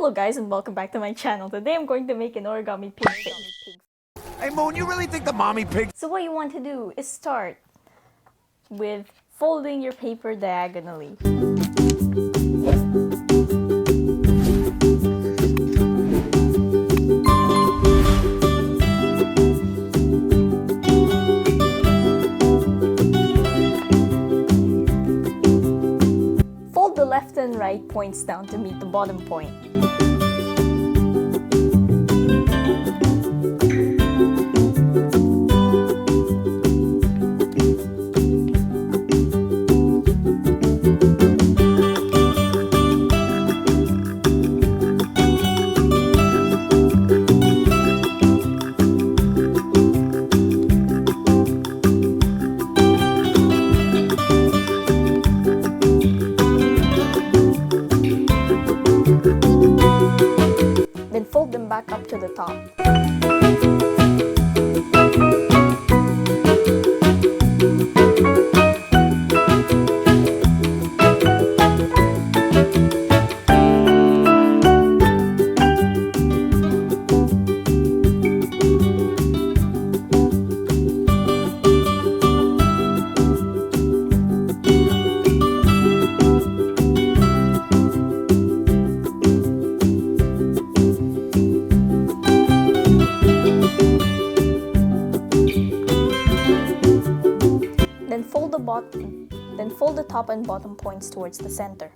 Hello guys and welcome back to my channel. Today I'm going to make an origami pig face. Hey Moon, you really think the mommy pig... So what you want to do is start with folding your paper diagonally. Fold the left and right points down to meet the bottom point. Then fold them back up to the top. Then fold the top and bottom points towards the center.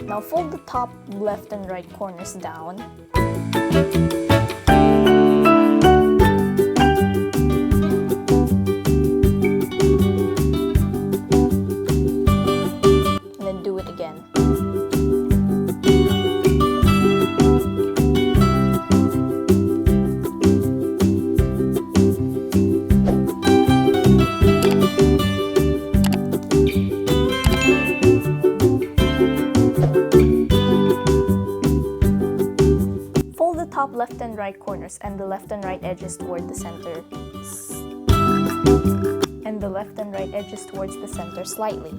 Now fold the top left and right corners down. And then do it again. Top left and right corners and the left and right edges toward the center. And the left and right edges towards the center slightly.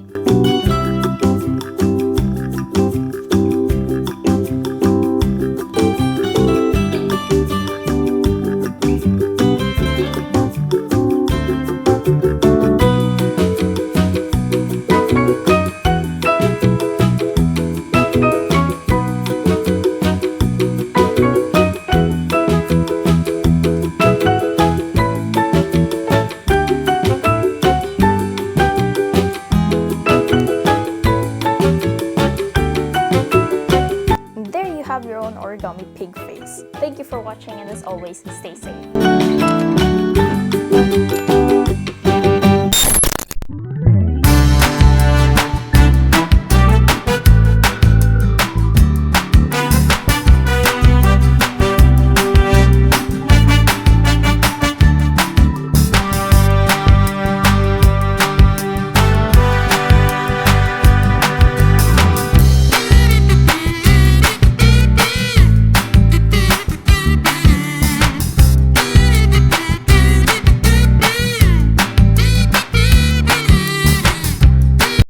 Have your own origami pig face. Thank you for watching and as always, stay safe.